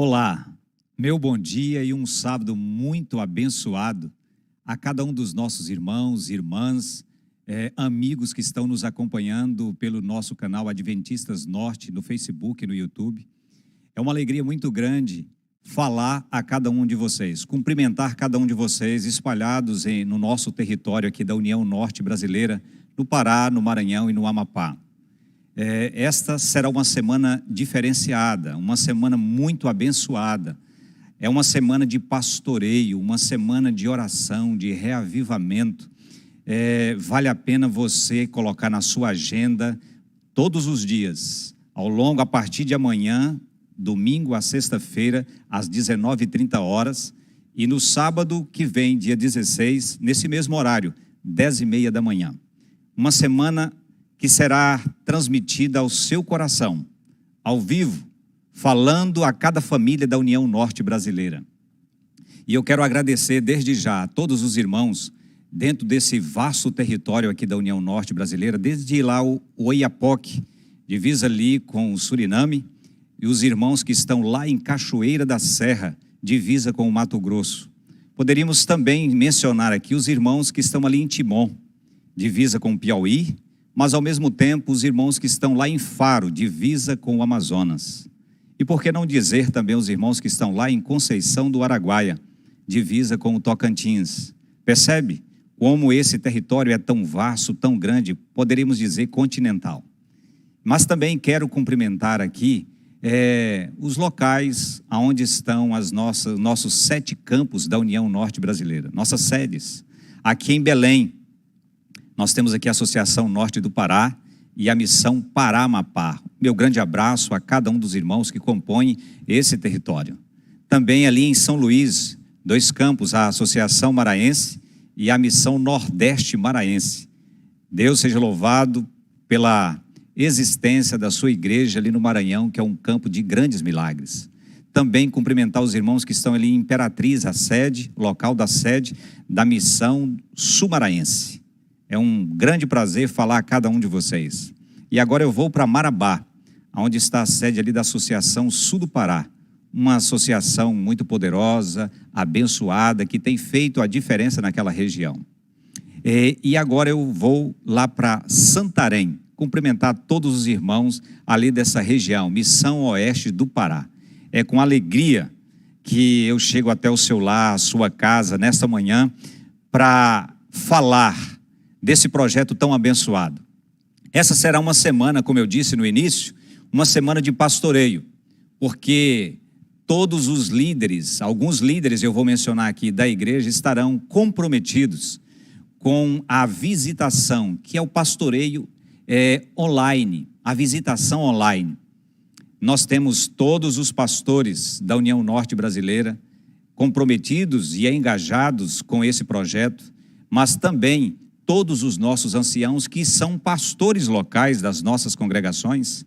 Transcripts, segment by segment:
Olá, meu bom dia e um sábado muito abençoado a cada um dos nossos irmãos, irmãs, amigos que estão nos acompanhando pelo nosso canal Adventistas Norte no Facebook e no YouTube. É uma alegria muito grande falar a cada um de vocês, cumprimentar cada um de vocês espalhados no nosso território aqui da União Norte Brasileira, no Pará, no Maranhão e no Amapá. Esta será uma semana diferenciada, uma semana muito abençoada. É uma semana de pastoreio, uma semana de oração, de reavivamento. Vale a pena você colocar na sua agenda todos os dias, a partir de amanhã, domingo a sexta-feira, às 19h30, e no sábado que vem, dia 16, nesse mesmo horário, 10h30 da manhã. Uma semana que será transmitida ao seu coração, ao vivo, falando a cada família da União Norte Brasileira. E eu quero agradecer desde já a todos os irmãos dentro desse vasto território aqui da União Norte Brasileira, desde lá o Oiapoque, divisa ali com o Suriname, e os irmãos que estão lá em Cachoeira da Serra, divisa com o Mato Grosso. Poderíamos também mencionar aqui os irmãos que estão ali em Timon, divisa com o Piauí, mas ao mesmo tempo os irmãos que estão lá em Faro, divisa com o Amazonas. E por que não dizer também os irmãos que estão lá em Conceição do Araguaia, divisa com o Tocantins. Percebe como esse território é tão vasto, tão grande, poderíamos dizer continental. Mas também quero cumprimentar aqui os locais onde estão nossos 7 campos da União Norte Brasileira, nossas sedes. Aqui em Belém, nós temos aqui a Associação Norte do Pará e a Missão Pará-Amapá. Meu grande abraço a cada um dos irmãos que compõem esse território. Também ali em São Luís, 2 campos, a Associação Maranhense e a Missão Nordeste Maranhense. Deus seja louvado pela existência da sua igreja ali no Maranhão, que é um campo de grandes milagres. Também cumprimentar os irmãos que estão ali em Imperatriz, a sede, local da sede da Missão Sul-Maranhense. É um grande prazer falar a cada um de vocês. E agora eu vou para Marabá, onde está a sede ali da Associação Sul do Pará, uma associação muito poderosa, abençoada, que tem feito a diferença naquela região. E agora eu vou lá para Santarém, cumprimentar todos os irmãos ali dessa região, Missão Oeste do Pará. É com alegria que eu chego até o seu lar, a sua casa, nesta manhã, para falar desse projeto tão abençoado. Essa será uma semana, como eu disse no início, uma semana de pastoreio, porque todos os líderes, alguns líderes eu vou mencionar aqui da igreja, estarão comprometidos com a visitação, que é o pastoreio online, a visitação online. Nós temos todos os pastores da União Norte Brasileira comprometidos e engajados com esse projeto, mas também todos os nossos anciãos que são pastores locais das nossas congregações.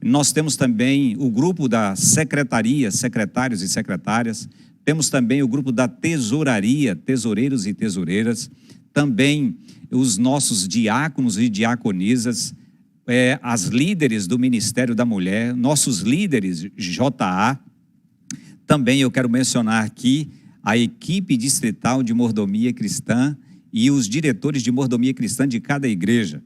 Nós temos também o grupo da secretaria, secretários e secretárias, temos também o grupo da tesouraria, tesoureiros e tesoureiras, também os nossos diáconos e diaconisas, as líderes do Ministério da Mulher, nossos líderes JA. Também eu quero mencionar aqui a equipe distrital de mordomia cristã e os diretores de mordomia cristã de cada igreja.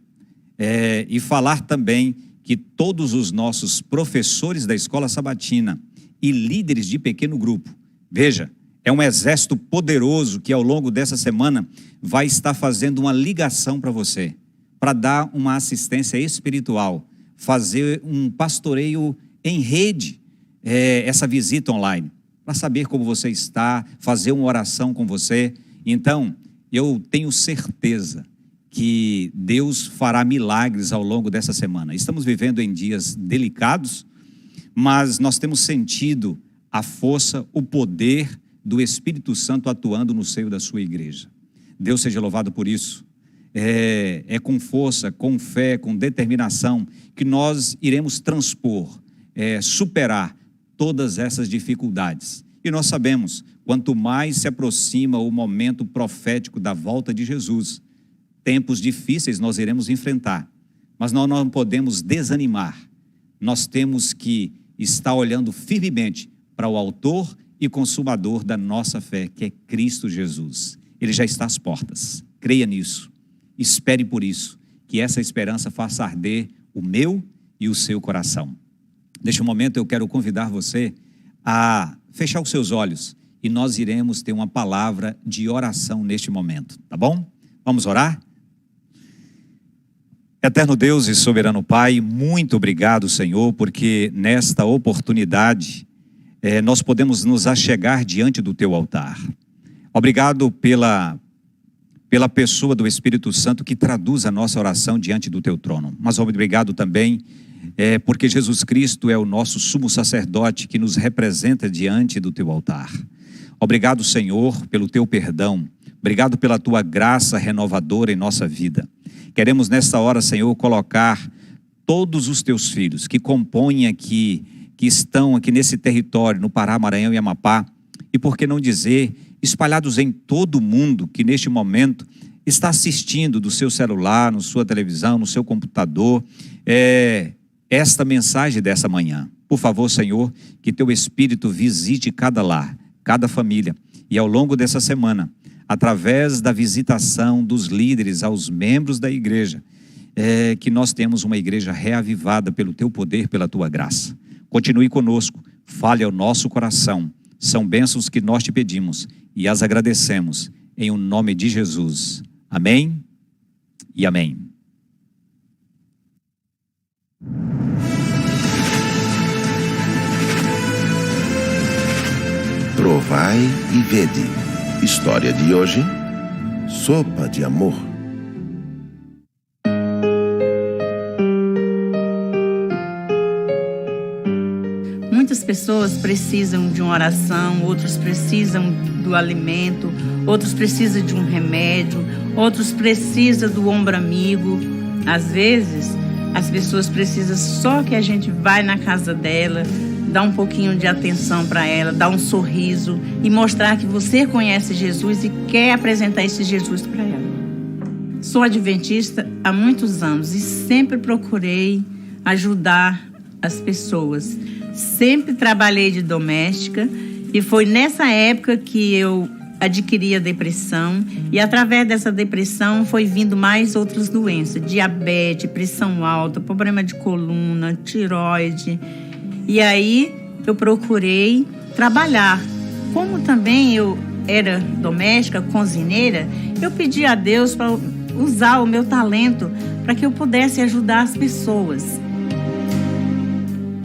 E falar também que todos os nossos professores da escola sabatina e líderes de pequeno grupo, veja, é um exército poderoso que ao longo dessa semana vai estar fazendo uma ligação para você, para dar uma assistência espiritual, fazer um pastoreio em rede, essa visita online, para saber como você está, fazer uma oração com você. Então, eu tenho certeza que Deus fará milagres ao longo dessa semana. Estamos vivendo em dias delicados, mas nós temos sentido a força, o poder do Espírito Santo atuando no seio da sua igreja. Deus seja louvado por isso. É com força, com fé, com determinação que nós iremos transpor, superar todas essas dificuldades. E nós sabemos, quanto mais se aproxima o momento profético da volta de Jesus, tempos difíceis nós iremos enfrentar, mas nós não podemos desanimar. Nós temos que estar olhando firmemente para o autor e consumador da nossa fé, que é Cristo Jesus. Ele já está às portas. Creia nisso. Espere por isso, que essa esperança faça arder o meu e o seu coração. Neste momento eu quero convidar você a fechar os seus olhos e nós iremos ter uma palavra de oração neste momento, tá bom? Vamos orar? Eterno Deus e soberano Pai, muito obrigado, Senhor, porque nesta oportunidade nós podemos nos achegar diante do Teu altar. Obrigado pela pessoa do Espírito Santo que traduz a nossa oração diante do Teu trono. Mas obrigado também porque Jesus Cristo é o nosso sumo sacerdote que nos representa diante do Teu altar. Obrigado, Senhor, pelo Teu perdão. Obrigado pela Tua graça renovadora em nossa vida. Queremos nesta hora, Senhor, colocar todos os Teus filhos que compõem aqui, que estão aqui nesse território, no Pará, Maranhão e Amapá, e por que não dizer, espalhados em todo o mundo, que neste momento está assistindo do seu celular, na sua televisão, no seu computador, esta mensagem dessa manhã. Por favor, Senhor, que Teu Espírito visite cada lar, cada família, e ao longo dessa semana, através da visitação dos líderes aos membros da igreja, que nós temos uma igreja reavivada pelo Teu poder, pela Tua graça. Continue conosco, fale ao nosso coração. São bênçãos que nós Te pedimos e as agradecemos em o nome de Jesus. Amém e amém. Provai e vede. História de hoje: sopa de amor. Muitas pessoas precisam de uma oração, outros precisam do alimento, outros precisam de um remédio, outros precisam do ombro amigo. Às vezes, as pessoas precisam só que a gente vai na casa dela, dá um pouquinho de atenção para ela, dá um sorriso e mostrar que você conhece Jesus e quer apresentar esse Jesus para ela. Sou adventista há muitos anos e sempre procurei ajudar as pessoas. Sempre trabalhei de doméstica e foi nessa época que eu adquiri a depressão e através dessa depressão foi vindo mais outras doenças, diabetes, pressão alta, problema de coluna, tireoide. E aí eu procurei trabalhar. Como também eu era doméstica, cozinheira, eu pedi a Deus para usar o meu talento para que eu pudesse ajudar as pessoas.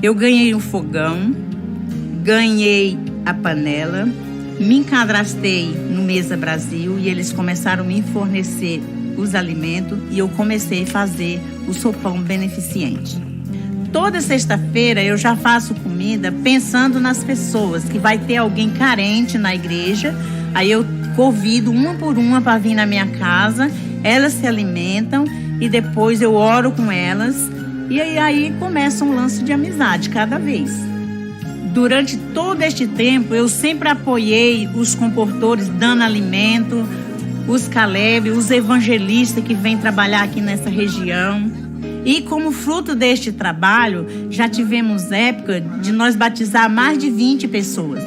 Eu ganhei um fogão, ganhei a panela, me encadastrei no Mesa Brasil e eles começaram a me fornecer os alimentos e eu comecei a fazer o sopão beneficente. Toda sexta-feira eu já faço comida pensando nas pessoas, que vai ter alguém carente na igreja, aí eu convido uma por uma para vir na minha casa, elas se alimentam e depois eu oro com elas e aí começa um lance de amizade cada vez. Durante todo este tempo eu sempre apoiei os comportores dando alimento, os Caleb, os evangelistas que vêm trabalhar aqui nessa região. E como fruto deste trabalho, já tivemos época de nós batizar mais de 20 pessoas.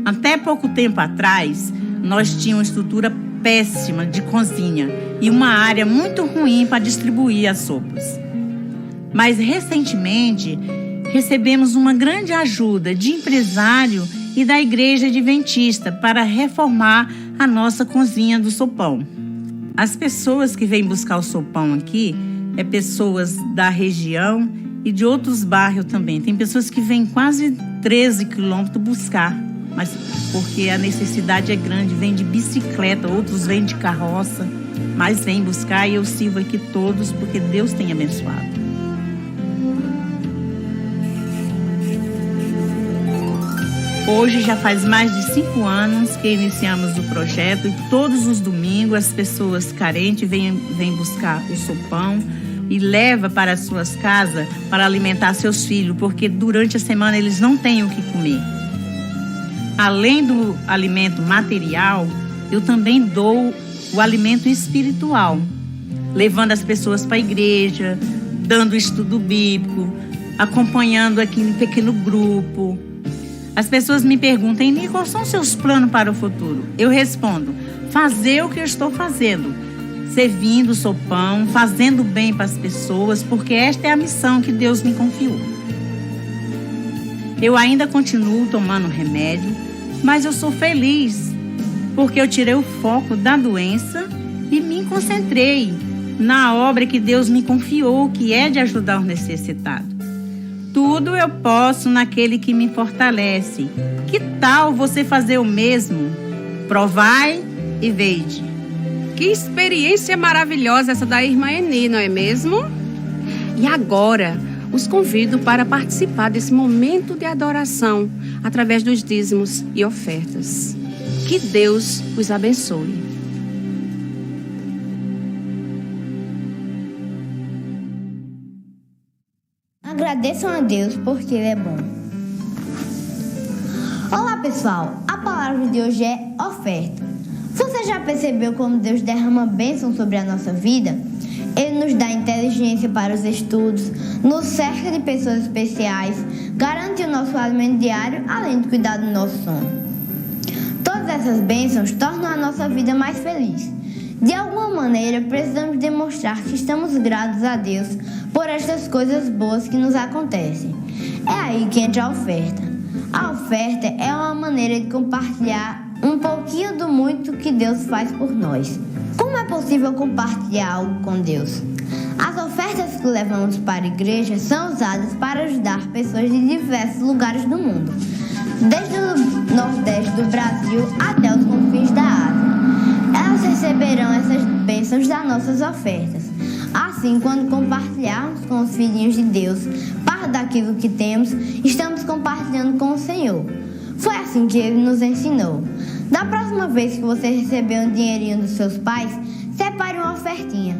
Até pouco tempo atrás, nós tínhamos uma estrutura péssima de cozinha e uma área muito ruim para distribuir as sopas. Mas recentemente, recebemos uma grande ajuda de empresário e da igreja adventista para reformar a nossa cozinha do sopão. As pessoas que vêm buscar o sopão aqui pessoas da região e de outros bairros também. Tem pessoas que vêm quase 13 quilômetros buscar, mas porque a necessidade é grande, vêm de bicicleta, outros vêm de carroça, mas vêm buscar e eu sirvo aqui todos porque Deus tem abençoado. Hoje já faz mais de 5 anos que iniciamos o projeto e todos os domingos as pessoas carentes vêm buscar o sopão e leva para as suas casas para alimentar seus filhos, porque durante a semana eles não têm o que comer. Além do alimento material, eu também dou o alimento espiritual, levando as pessoas para a igreja, dando estudo bíblico, acompanhando aqui em pequeno grupo. As pessoas me perguntam, Eni, quais são os seus planos para o futuro? Eu respondo, fazer o que eu estou fazendo, servindo o seu pão, fazendo bem para as pessoas, porque esta é a missão que Deus me confiou. Eu ainda continuo tomando remédio, mas eu sou feliz, porque eu tirei o foco da doença e me concentrei na obra que Deus me confiou, que é de ajudar o necessitado. Tudo eu posso naquele que me fortalece. Que tal você fazer o mesmo? Provai e vede. Que experiência maravilhosa essa da irmã Eni, não é mesmo? E agora, os convido para participar desse momento de adoração através dos dízimos e ofertas. Que Deus os abençoe. Agradeçam a Deus porque Ele é bom. Olá pessoal, a palavra de hoje é oferta. Você já percebeu como Deus derrama bênção sobre a nossa vida? Ele nos dá inteligência para os estudos, nos cerca de pessoas especiais, garante o nosso alimento diário, além de cuidar do nosso sono. Todas essas bênçãos tornam a nossa vida mais feliz. De alguma maneira, precisamos demonstrar que estamos gratos a Deus por estas coisas boas que nos acontecem. É aí que entra a oferta. A oferta é uma maneira de compartilhar um pouquinho do muito que Deus faz por nós. Como é possível compartilhar algo com Deus? As ofertas que levamos para a igreja são usadas para ajudar pessoas de diversos lugares do mundo, desde o nordeste do Brasil até os confins da Ásia. Elas receberão essas bênçãos das nossas ofertas. Assim, quando compartilharmos com os filhinhos de Deus parte daquilo que temos, estamos compartilhando com o Senhor. Foi assim que Ele nos ensinou. Da próxima vez que você receber um dinheirinho dos seus pais, separe uma ofertinha.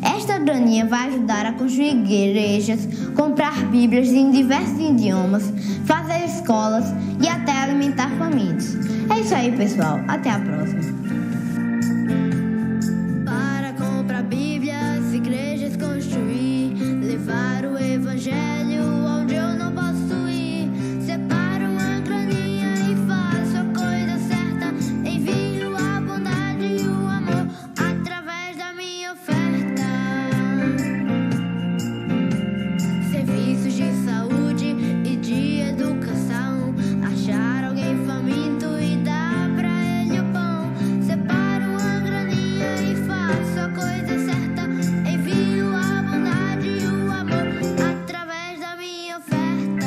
Esta graninha vai ajudar a construir igrejas, comprar bíblias em diversos idiomas, fazer escolas e até alimentar famintos. É isso aí, pessoal. Até a próxima. Para comprar bíblias, igrejas construir, levar o evangelho onde eu não posso ir. Separo uma graninha e faço a coisa certa. Envio a bondade e o amor através da minha oferta. Serviços de saúde e de educação, achar alguém faminto e dar pra ele o pão. Separo uma graninha e faço a coisa certa. Envio a bondade e o amor através da minha oferta.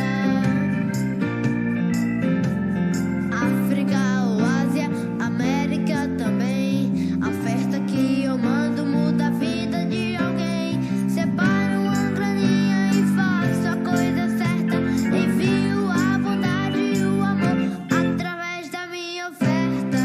África ou Ásia, América também. A oferta que eu mando muda a vida de alguém. Separo uma graninha e faço a coisa certa. Envio a bondade e o amor através da minha oferta.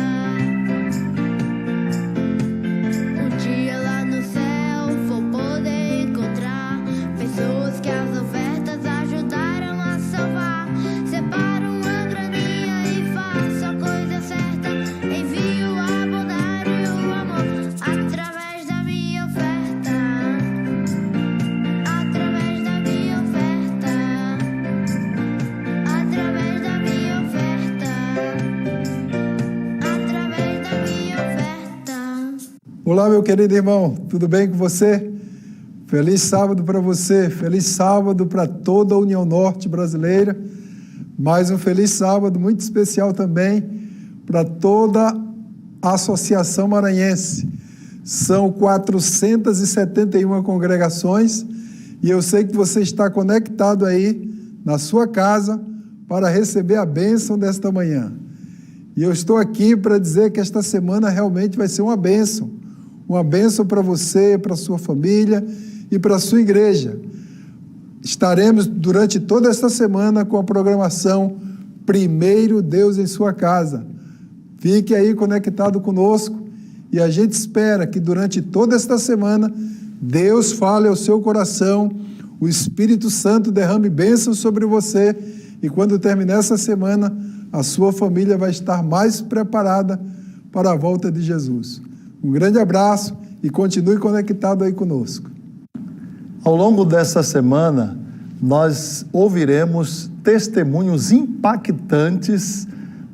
Um dia lá no céu vou poder encontrar pessoas que as ofertas ajudaram a salvar. Separo uma graninha e faço a coisa certa. Envio a bondade e o amor através da minha oferta. Através da minha oferta. Através da minha oferta. Através da minha oferta. Olá, meu querido irmão, tudo bem com você? Feliz sábado para você, feliz sábado para toda a União Norte brasileira. Mais um feliz sábado muito especial também para toda a Associação Maranhense. São 471 congregações e eu sei que você está conectado aí na sua casa para receber a bênção desta manhã. E eu estou aqui para dizer que esta semana realmente vai ser uma bênção para você, para a sua família e para a sua igreja. Estaremos durante toda esta semana com a programação Primeiro Deus em Sua Casa. Fique aí conectado conosco e a gente espera que durante toda esta semana Deus fale ao seu coração, o Espírito Santo derrame bênçãos sobre você e quando terminar essa semana, a sua família vai estar mais preparada para a volta de Jesus. Um grande abraço e continue conectado aí conosco. Ao longo dessa semana, nós ouviremos testemunhos impactantes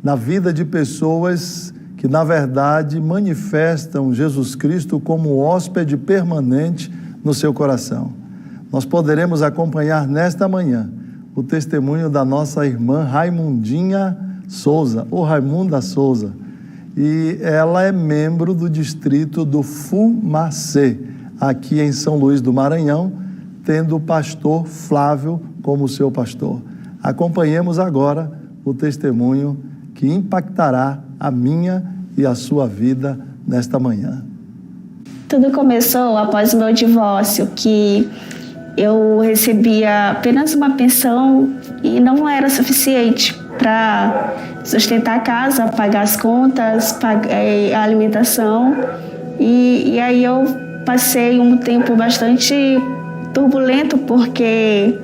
na vida de pessoas que, na verdade, manifestam Jesus Cristo como hóspede permanente no seu coração. Nós poderemos acompanhar nesta manhã o testemunho da nossa irmã Raimundinha Souza, ou Raimunda Souza, e ela é membro do distrito do Fumacê, aqui em São Luís do Maranhão, tendo o pastor Flávio como seu pastor. Acompanhemos agora o testemunho que impactará a minha e a sua vida nesta manhã. Tudo começou após o meu divórcio, que eu recebia apenas uma pensão e não era suficiente para sustentar a casa, pagar as contas, pagar a alimentação. E aí eu passei um tempo bastante turbulento, porque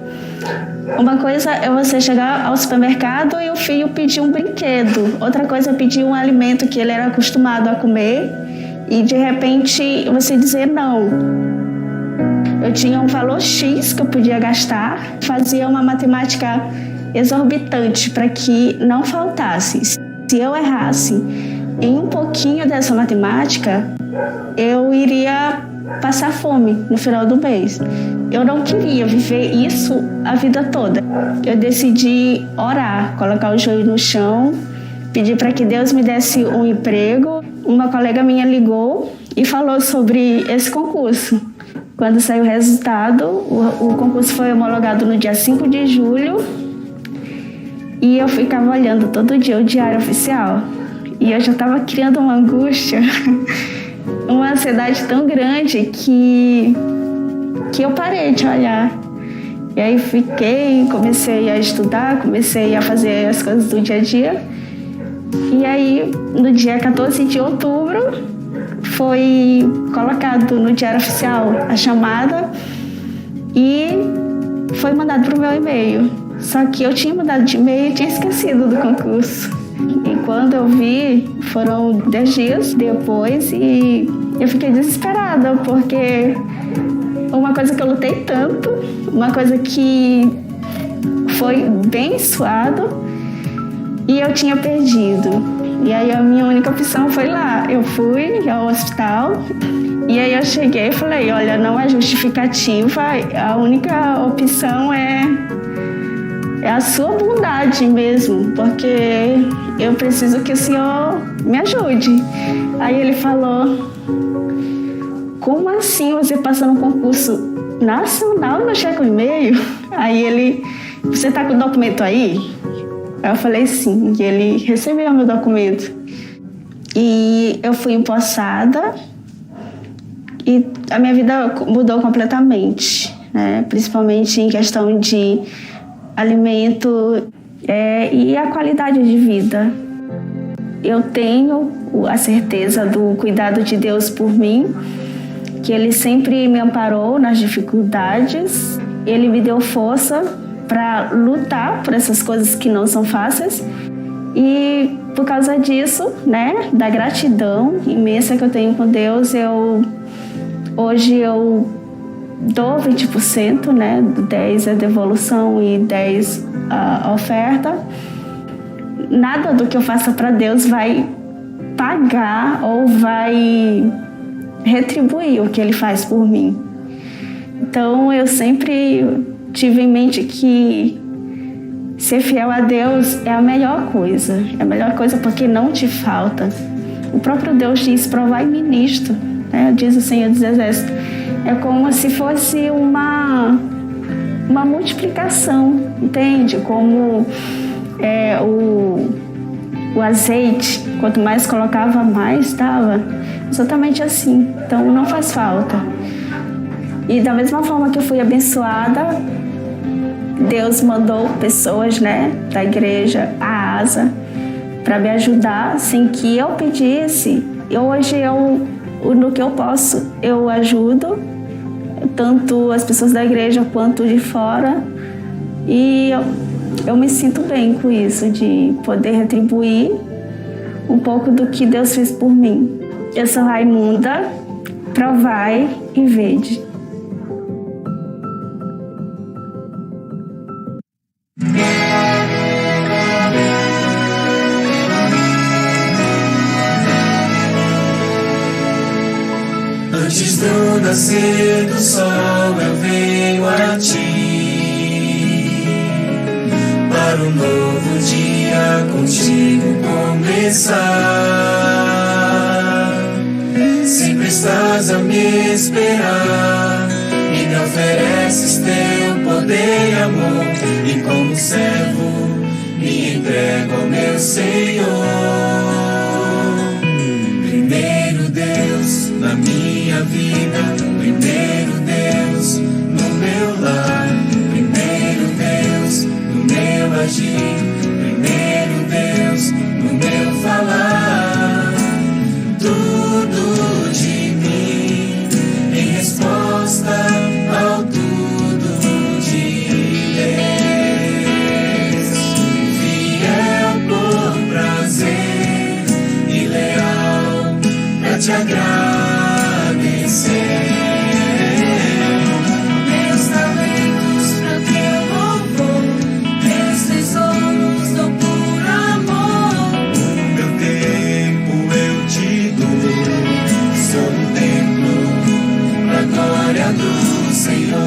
uma coisa é você chegar ao supermercado e o filho pedir um brinquedo, outra coisa é pedir um alimento que ele era acostumado a comer e de repente você dizer não. Eu tinha um valor X que eu podia gastar, fazia uma matemática exorbitante para que não faltasse. Se eu errasse em um pouquinho dessa matemática, eu iria passar fome no final do mês. Eu não queria viver isso a vida toda. Eu decidi orar, colocar o joelho no chão, pedir para que Deus me desse um emprego. Uma colega minha ligou e falou sobre esse concurso. Quando saiu o resultado, o concurso foi homologado no dia 5 de julho e eu ficava olhando todo dia o diário oficial. E eu já estava criando uma angústia, uma ansiedade tão grande que eu parei de olhar. E aí comecei a estudar, comecei a fazer as coisas do dia a dia. E aí, no dia 14 de outubro, foi colocado no Diário Oficial a chamada e foi mandado para o meu e-mail. Só que eu tinha mudado de e-mail e tinha esquecido do concurso. E quando eu vi, foram 10 dias depois e eu fiquei desesperada, porque uma coisa que eu lutei tanto, uma coisa que foi bem suado e eu tinha perdido. E aí a minha única opção foi lá. Eu fui ao hospital e aí eu cheguei e falei, olha, não é justificativa, a única opção é a sua bondade mesmo, porque eu preciso que o senhor me ajude. Aí ele falou, como assim você passa no concurso nacional no cheque e meio? Aí ele, você tá com o documento aí? Eu falei sim, e ele recebeu meu documento. E eu fui empossada e a minha vida mudou completamente, né? Principalmente em questão de alimento e a qualidade de vida. Eu tenho a certeza do cuidado de Deus por mim, que Ele sempre me amparou nas dificuldades, Ele me deu força para lutar por essas coisas que não são fáceis. E por causa disso, né, da gratidão imensa que eu tenho com Deus, hoje eu dou 20%, né, 10% é devolução e 10% a oferta. Nada do que eu faça para Deus vai pagar ou vai retribuir o que Ele faz por mim. Então eu sempre tive em mente que ser fiel a Deus é a melhor coisa. É a melhor coisa porque não te falta. O próprio Deus diz, provai-me nisto, né? Diz o Senhor dos Exércitos. É como se fosse uma multiplicação, entende? Como o azeite, quanto mais colocava, mais estava. Exatamente assim. Então não faz falta. E da mesma forma que eu fui abençoada, Deus mandou pessoas, né, da igreja, a ASA, para me ajudar sem que eu pedisse. E hoje no que eu posso, eu ajudo, tanto as pessoas da igreja quanto de fora. E eu me sinto bem com isso, de poder retribuir um pouco do que Deus fez por mim. Eu sou Raimunda, provai e vede. No nascer do sol eu venho a ti, para um novo dia contigo começar. Sempre estás a me esperar e me ofereces teu poder e amor, e como servo me entrego ao meu Senhor. Primeiro Deus na minha vida, primeiro Deus no meu lar, primeiro Deus no meu agir, primeiro Deus no meu falar. Tudo de mim em resposta ao tudo de Deus, fiel por prazer e leal pra te agradecer. Meus talentos pra teu louvor, meus tesouros dou por amor. Meu tempo eu te dou, sou um templo pra glória do Senhor.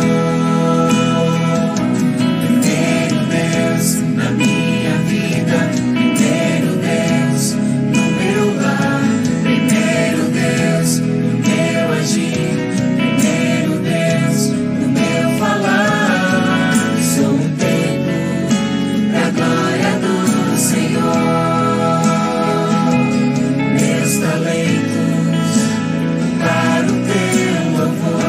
Primeiro Deus na minha vida, primeiro Deus no meu lar, primeiro Deus no meu agir, primeiro Deus no meu falar. Sou um templo pra glória do Senhor. Meus talentos para o teu louvor,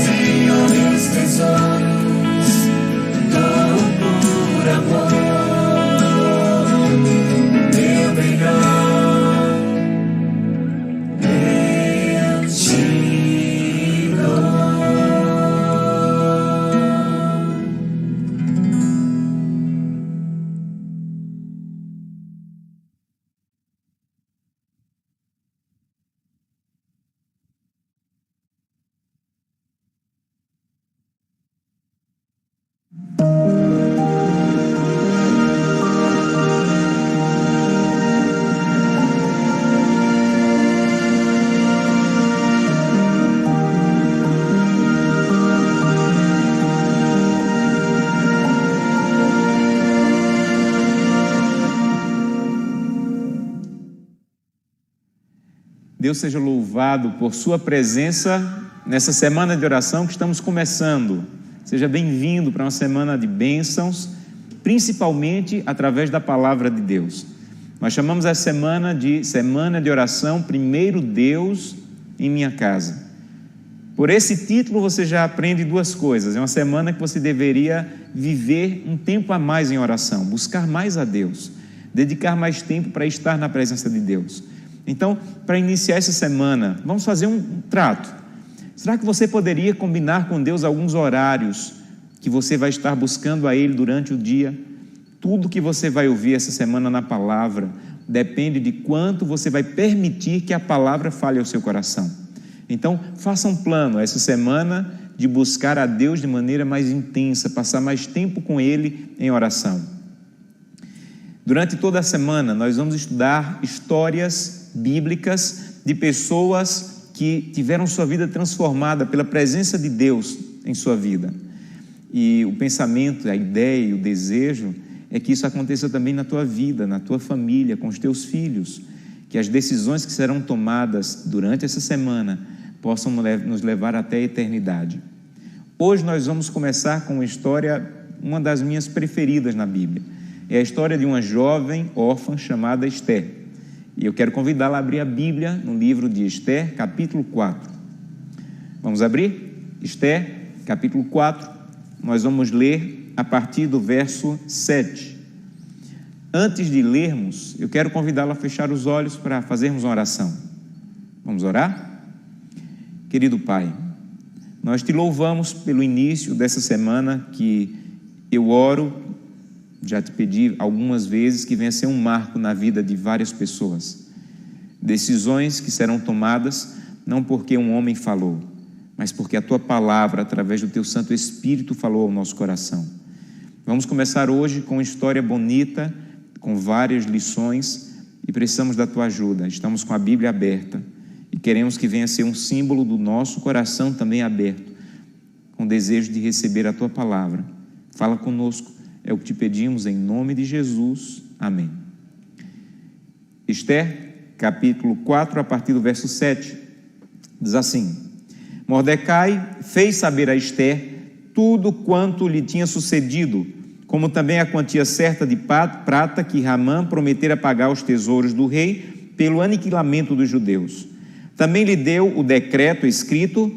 Senhor, meus tesouros dou por amor. Meu melhor eu te dou. Deus seja louvado por sua presença nessa semana de oração que estamos começando. Seja bem-vindo para uma semana de bênçãos, principalmente através da palavra de Deus. Nós chamamos essa semana de oração, primeiro Deus em minha casa. Por esse título você já aprende duas coisas. É uma semana que você deveria viver um tempo a mais em oração, buscar mais a Deus, dedicar mais tempo para estar na presença de Deus. Então, para iniciar essa semana, vamos fazer um trato. Será que você poderia combinar com Deus alguns horários que você vai estar buscando a Ele durante o dia? Tudo que você vai ouvir essa semana na palavra depende de quanto você vai permitir que a palavra fale ao seu coração. Então, faça um plano essa semana de buscar a Deus de maneira mais intensa, passar mais tempo com Ele em oração. Durante toda a semana, nós vamos estudar histórias bíblicas de pessoas que tiveram sua vida transformada pela presença de Deus em sua vida. E o pensamento, a ideia e o desejo é que isso aconteça também na tua vida, na tua família, com os teus filhos, que as decisões que serão tomadas durante essa semana possam nos levar até a eternidade. Hoje nós vamos começar com uma história, uma das minhas preferidas na Bíblia. É a história de uma jovem órfã chamada Esther. E eu quero convidá-la a abrir a Bíblia no livro de Esther, capítulo 4. Vamos abrir? Esther, capítulo 4. Nós vamos ler a partir do verso 7. Antes de lermos, eu quero convidá-la a fechar os olhos para fazermos uma oração. Vamos orar? Querido Pai, nós te louvamos pelo início dessa semana que eu oro. Já te pedi algumas vezes que venha ser um marco na vida de várias pessoas. Decisões que serão tomadas não porque um homem falou, mas porque a tua palavra, através do teu Santo Espírito, falou ao nosso coração. Vamos começar hoje com uma história bonita, com várias lições, e precisamos da tua ajuda. Estamos com a Bíblia aberta e queremos que venha ser um símbolo do nosso coração também aberto, com desejo de receber a Tua palavra. Fala conosco, é o que te pedimos em nome de Jesus. Amém. Esther, capítulo 4, a partir do verso 7, diz assim: Mordecai fez saber a Esther tudo quanto lhe tinha sucedido, como também a quantia certa de prata que Ramã prometera pagar aos tesouros do rei pelo aniquilamento dos judeus. Também lhe deu o decreto escrito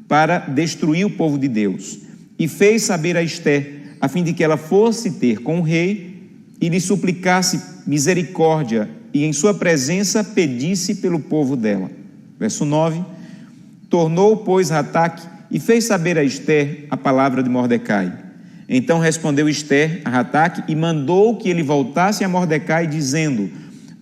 para destruir o povo de Deus, e fez saber a Esther, a fim de que ela fosse ter com o rei e lhe suplicasse misericórdia, e em sua presença pedisse pelo povo dela. Verso 9: Tornou, pois, Hataque e fez saber a Esther a palavra de Mordecai. Então respondeu Esther a Hataque e mandou que ele voltasse a Mordecai, dizendo: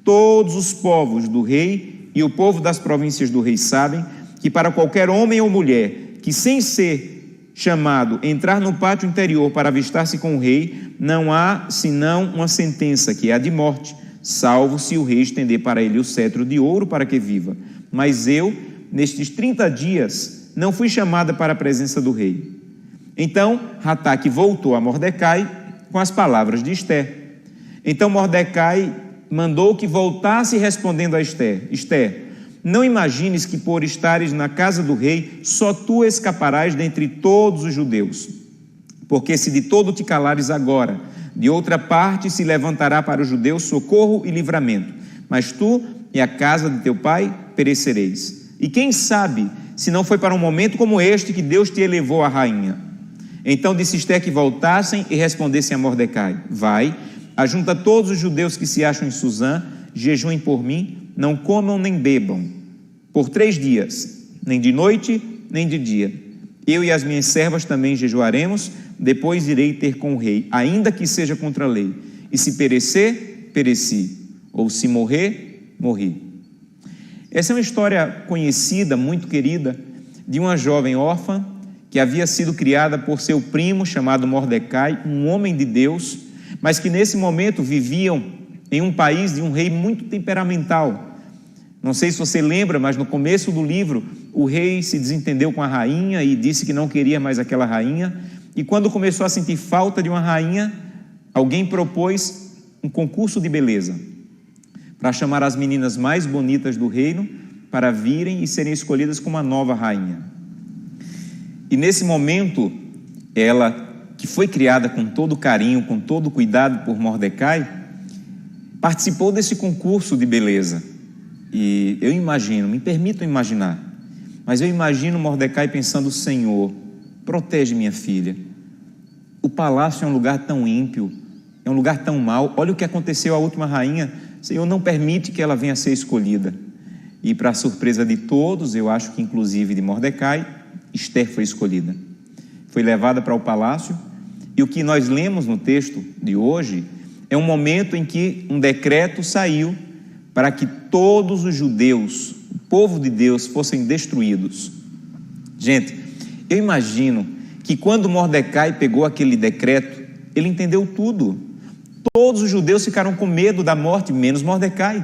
Todos os povos do rei e o povo das províncias do rei sabem que para qualquer homem ou mulher que, sem ser chamado, entrar no pátio interior para avistar-se com o rei, não há senão uma sentença, que é a de morte, salvo se o rei estender para ele o cetro de ouro para que viva. Mas eu, nestes 30 dias, não fui chamada para a presença do rei. Então Hataque voltou a Mordecai com as palavras de Esther. Então Mordecai mandou que voltasse respondendo a Esther: Esther, não imagines que por estares na casa do rei, só tu escaparás dentre todos os judeus. Porque se de todo te calares agora, de outra parte se levantará para os judeus socorro e livramento. Mas tu e a casa de teu pai perecereis. E quem sabe se não foi para um momento como este que Deus te elevou a rainha. Então disse Esther que voltassem e respondessem a Mordecai: Vai, ajunta todos os judeus que se acham em Suzã, jejuem por mim, não comam nem bebam, por 3 dias, nem de noite, nem de dia. Eu e as minhas servas também jejuaremos, depois irei ter com o rei, ainda que seja contra a lei. E se perecer, pereci, ou se morrer, morri. Essa é uma história conhecida, muito querida, de uma jovem órfã que havia sido criada por seu primo chamado Mordecai, um homem de Deus, mas que nesse momento viviam em um país de um rei muito temperamental. Não sei se você lembra, mas no começo do livro, o rei se desentendeu com a rainha e disse que não queria mais aquela rainha. E quando começou a sentir falta de uma rainha, alguém propôs um concurso de beleza para chamar as meninas mais bonitas do reino para virem e serem escolhidas como a nova rainha. E nesse momento, ela, que foi criada com todo carinho, com todo cuidado por Mordecai, participou desse concurso de beleza. E eu imagino, me permito imaginar, mas eu imagino Mordecai pensando: Senhor, protege minha filha. O palácio é um lugar tão ímpio, é um lugar tão mau. Olha o que aconteceu à última rainha. Senhor, não permite que ela venha a ser escolhida. E para a surpresa de todos, eu acho que inclusive de Mordecai, Esther foi escolhida. Foi levada para o palácio. E o que nós lemos no texto de hoje é um momento em que um decreto saiu para que todos os judeus, o povo de Deus, fossem destruídos. Gente, eu imagino que quando Mordecai pegou aquele decreto, ele entendeu tudo. Todos os judeus ficaram com medo da morte, menos Mordecai.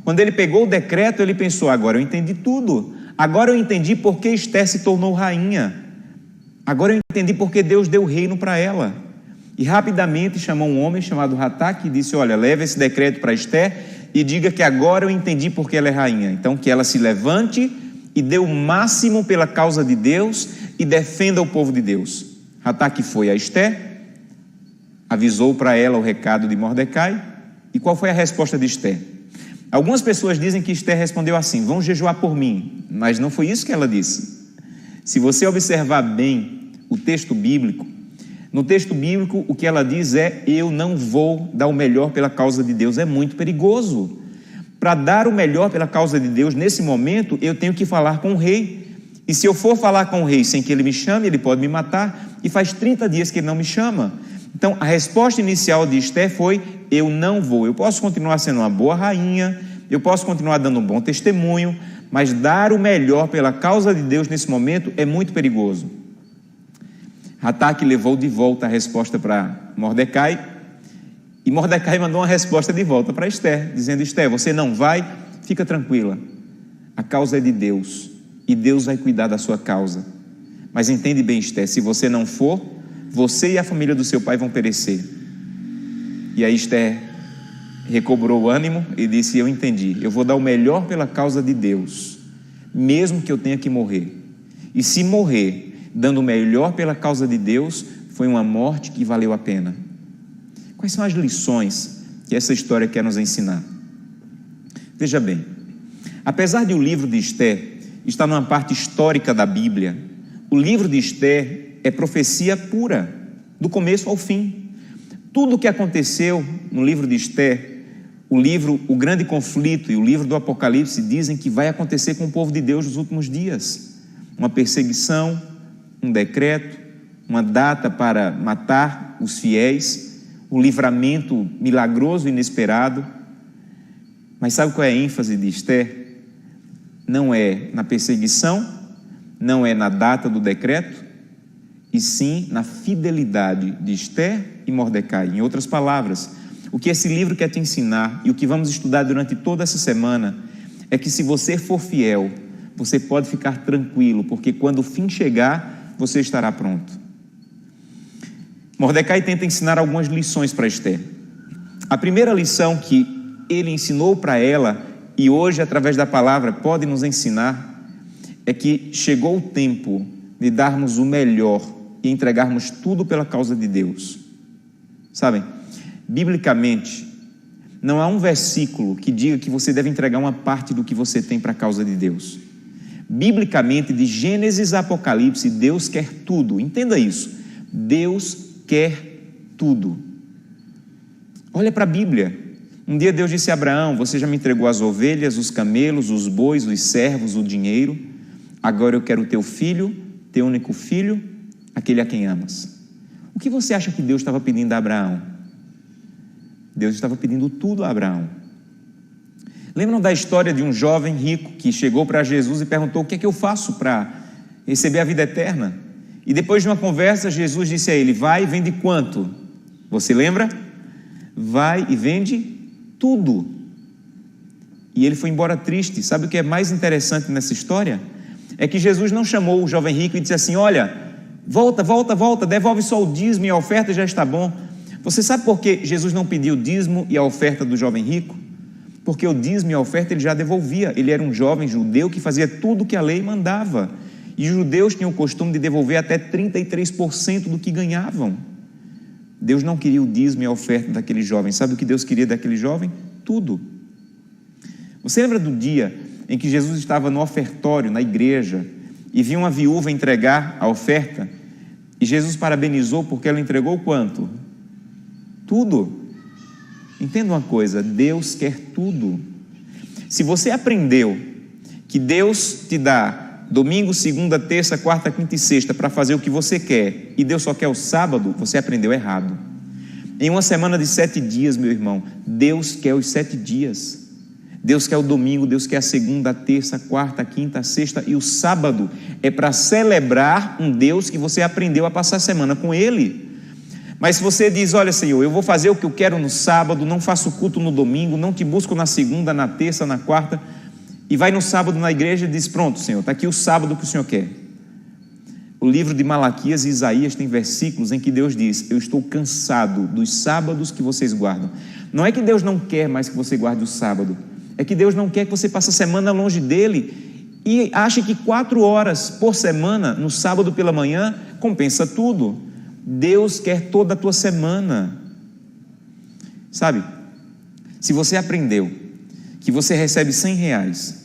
Quando ele pegou o decreto, ele pensou: agora eu entendi tudo. Agora eu entendi por que Esther se tornou rainha. Agora eu entendi por que Deus deu o reino para ela. E rapidamente chamou um homem chamado Hataque e disse: olha, leva esse decreto para Esther e diga que agora eu entendi por que ela é rainha. Então que ela se levante e dê o máximo pela causa de Deus e defenda o povo de Deus. Hataque foi a Esther, avisou para ela o recado de Mordecai. E qual foi a resposta de Esther? Algumas pessoas dizem que Esther respondeu assim: vão jejuar por mim. Mas não foi isso que ela disse. Se você observar bem o texto bíblico, no texto bíblico o que ela diz é: eu não vou dar o melhor pela causa de Deus. É muito perigoso. Para dar o melhor pela causa de Deus, nesse momento, eu tenho que falar com o rei. E se eu for falar com o rei sem que ele me chame, ele pode me matar. E faz 30 dias que ele não me chama. Então, a resposta inicial de Esther foi: eu não vou. Eu posso continuar sendo uma boa rainha, eu posso continuar dando um bom testemunho, mas dar o melhor pela causa de Deus nesse momento é muito perigoso. Hataque levou de volta a resposta para Mordecai, e Mordecai mandou uma resposta de volta para Esther, dizendo: Esther, você não vai? Fica tranquila. A causa é de Deus e Deus vai cuidar da sua causa. Mas entende bem, Esther, se você não for, você e a família do seu pai vão perecer. E aí Esther recobrou o ânimo e disse: eu entendi, eu vou dar o melhor pela causa de Deus, mesmo que eu tenha que morrer. E se morrer dando o melhor pela causa de Deus, foi uma morte que valeu a pena. Quais são as lições que essa história quer nos ensinar? Veja bem, apesar de o livro de Esther estar numa parte histórica da Bíblia, o livro de Esther é profecia pura, do começo ao fim. Tudo o que aconteceu no livro de Esther, o grande conflito e o livro do Apocalipse dizem que vai acontecer com o povo de Deus nos últimos dias. Uma perseguição, um decreto, uma data para matar os fiéis, o livramento milagroso e inesperado. Mas sabe qual é a ênfase de Esther? Não é na perseguição, não é na data do decreto, e sim na fidelidade de Esther e Mordecai. Em outras palavras, o que esse livro quer te ensinar e o que vamos estudar durante toda essa semana é que se você for fiel, você pode ficar tranquilo, porque quando o fim chegar, você estará pronto. Mordecai tenta ensinar algumas lições para Esther. A primeira lição que ele ensinou para ela, e hoje através da palavra pode nos ensinar, é que chegou o tempo de darmos o melhor e entregarmos tudo pela causa de Deus. Sabem, biblicamente, não há um versículo que diga que você deve entregar uma parte do que você tem para a causa de Deus. Biblicamente, de Gênesis a Apocalipse, Deus quer tudo. Entenda isso. Deus quer tudo. Olha para a Bíblia. Um dia Deus disse a Abraão: você já me entregou as ovelhas, os camelos, os bois, os servos, o dinheiro. Agora eu quero o teu filho, teu único filho, aquele a quem amas. O que você acha que Deus estava pedindo a Abraão? Deus estava pedindo tudo a Abraão. Lembram da história de um jovem rico que chegou para Jesus e perguntou: o que é que eu faço para receber a vida eterna? E depois de uma conversa, Jesus disse a ele: vai e vende quanto? Você lembra? Vai e vende tudo. E ele foi embora triste. Sabe o que é mais interessante nessa história? É que Jesus não chamou o jovem rico e disse assim: olha, volta, devolve só o dízimo e a oferta e já está bom. Você sabe por que Jesus não pediu o dízimo e a oferta do jovem rico? Porque o dízimo e a oferta ele já devolvia. Ele era um jovem judeu que fazia tudo o que a lei mandava. E os judeus tinham o costume de devolver até 33% do que ganhavam. Deus não queria o dízimo e a oferta daquele jovem. Sabe o que Deus queria daquele jovem? Tudo. Você lembra do dia em que Jesus estava no ofertório, na igreja, e viu uma viúva entregar a oferta, e Jesus parabenizou porque ela entregou quanto? Tudo. Entenda uma coisa, Deus quer tudo. Se você aprendeu que Deus te dá domingo, segunda, terça, quarta, quinta e sexta para fazer o que você quer, e Deus só quer o sábado, você aprendeu errado. Em uma semana de 7 dias, meu irmão, Deus quer os 7 dias. Deus quer o domingo, Deus quer a segunda, a terça, a quarta, a quinta, a sexta, e o sábado é para celebrar um Deus que você aprendeu a passar a semana com Ele. Mas se você diz: olha, Senhor, eu vou fazer o que eu quero no sábado, não faço culto no domingo, não te busco na segunda, na terça, na quarta, e vai no sábado na igreja e diz: pronto, Senhor, está aqui o sábado que o Senhor quer. O livro de Malaquias e Isaías tem versículos em que Deus diz: eu estou cansado dos sábados que vocês guardam. Não é que Deus não quer mais que você guarde o sábado, é que Deus não quer que você passe a semana longe dele e ache que 4 horas por semana, no sábado pela manhã, compensa tudo. Deus quer toda a tua semana. Sabe, se você aprendeu que você recebe R$100,